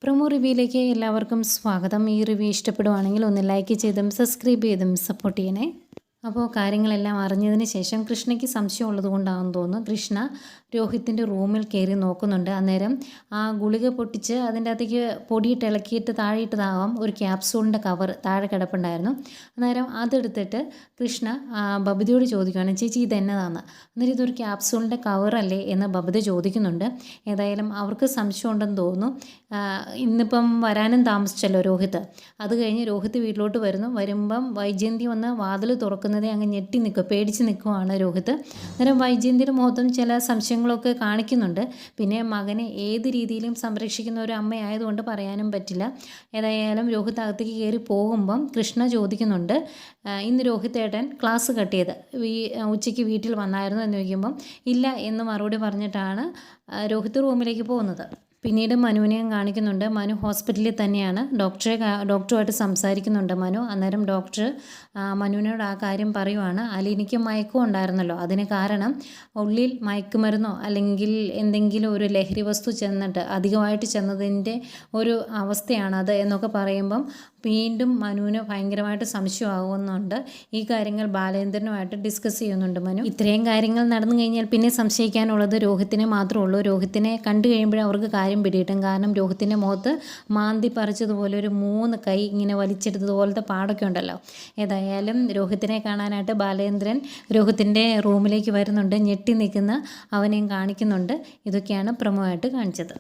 Promo റിവ്യൂയിലേക്ക് എല്ലാവർക്കും സ്വാഗതം. ഈ റിവ്യൂ ഇഷ്ടപ്പെടുവാണെങ്കിൽ ഒന്ന് ലൈക്ക് ചെയ്തും സബ്സ്ക്രൈബ് ചെയ്തും സപ്പോർട്ട് ചെയ്യണേ. അപ്പോൾ കാര്യങ്ങളെല്ലാം അറിഞ്ഞതിന് ശേഷം കൃഷ്ണയ്ക്ക് സംശയം ഉള്ളതുകൊണ്ടാണെന്ന് തോന്നുന്നു കൃഷ്ണ രോഹിത്തിൻ്റെ റൂമിൽ കയറി നോക്കുന്നുണ്ട്. അന്നേരം ആ ഗുളിക പൊട്ടിച്ച് അതിൻ്റെ അകത്തേക്ക് പൊടിയിട്ട് ഇളക്കിയിട്ട് താഴെയിട്ടതാവാം ഒരു ക്യാപ്സൂളിൻ്റെ കവർ താഴെ കിടപ്പുണ്ടായിരുന്നു. അന്നേരം അതെടുത്തിട്ട് കൃഷ്ണ ബബിതയോട് ചോദിക്കുകയാണ്, ചേച്ചി ഇതെന്നതാണെന്ന്. അന്നേരം ഇതൊരു ക്യാപ്സൂളിൻ്റെ കവറല്ലേ എന്ന് ബബിത ചോദിക്കുന്നുണ്ട്. ഏതായാലും അവർക്ക് സംശയം ഉണ്ടെന്ന് തോന്നുന്നു. ഇന്നിപ്പം വരാനും താമസിച്ചല്ലോ രോഹിത്ത്. അത് കഴിഞ്ഞ് രോഹിത്ത് വീട്ടിലോട്ട് വരുമ്പം വൈജയന്തി വന്ന് വാതിൽ തുറക്കുന്നതേ അങ്ങ് ഞെട്ടി നിൽക്കുക, പേടിച്ച് നിൽക്കുവാണ് രോഹിത്ത്. അന്നേരം വൈജയന്തിയുടെ മുഖത്തും ചില സംശയങ്ങളൊക്കെ കാണിക്കുന്നുണ്ട്. പിന്നെ മകനെ ഏത് രീതിയിലും സംരക്ഷിക്കുന്ന ഒരു അമ്മയായതുകൊണ്ട് പറയാനും പറ്റില്ല. ഏതായാലും രോഹിത്ത് അകത്തേക്ക് കയറി പോകുമ്പം കൃഷ്ണ ചോദിക്കുന്നുണ്ട്, ഇന്ന് രോഹിത്ത് ഏട്ടൻ ക്ലാസ് കട്ട് ചെയ്ത് ഉച്ചയ്ക്ക് വീട്ടിൽ വന്നായിരുന്നു എന്ന് ചോദിക്കുമ്പം ഇല്ല എന്ന് മറുപടി പറഞ്ഞിട്ടാണ് രോഹിത്ത് റൂമിലേക്ക് പോകുന്നത്. പിന്നീട് മനുവിനെയും കാണിക്കുന്നുണ്ട്. മനു ഹോസ്പിറ്റലിൽ തന്നെയാണ്. ഡോക്ടറുമായിട്ട് സംസാരിക്കുന്നുണ്ട് മനു. അന്നേരം ഡോക്ടർ മനുവിനോട് ആ കാര്യം പറയുവാണ്. അലീനയ്ക്ക് മയക്കം ഉണ്ടായിരുന്നല്ലോ, അതിന് കാരണം ഉള്ളിൽ മയക്കുമരുന്നോ അല്ലെങ്കിൽ എന്തെങ്കിലും ഒരു ലഹരി വസ്തു അധികമായിട്ട് ചെന്നതിൻ്റെ ഒരു അവസ്ഥയാണത് എന്നൊക്കെ പറയുമ്പം വീണ്ടും മനുവിന് ഭയങ്കരമായിട്ട് സംശയമാകുന്നുണ്ട്. ഈ കാര്യങ്ങൾ ബാലേന്ദ്രനുമായിട്ട് ഡിസ്കസ് ചെയ്യുന്നുണ്ട് മനു. ഇത്രയും കാര്യങ്ങൾ നടന്നു കഴിഞ്ഞാൽ പിന്നെ സംശയിക്കാനുള്ളത് രോഹിത്തിനെ മാത്രമേ ഉള്ളൂ. രോഹിത്തിനെ കണ്ടു കഴിയുമ്പോഴേ അവർക്ക് കാര്യം പിടിയിട്ടും. കാരണം രോഹിത്തിൻ്റെ മുഖത്ത് മാന്തി പറിച്ചതുപോലെ ഒരു 3 കൈ ഇങ്ങനെ വലിച്ചെടുത്തതുപോലത്തെ പാടൊക്കെ ഉണ്ടല്ലോ. ഏതായാലും രോഹിത്തിനെ കാണാനായിട്ട് ബാലേന്ദ്രൻ രോഹിത്തിൻ്റെ റൂമിലേക്ക് വരുന്നുണ്ട്. ഞെട്ടി നിൽക്കുന്ന അവനെയും കാണിക്കുന്നുണ്ട്. ഇതൊക്കെയാണ് പ്രൊമോ ആയിട്ട് കാണിച്ചത്.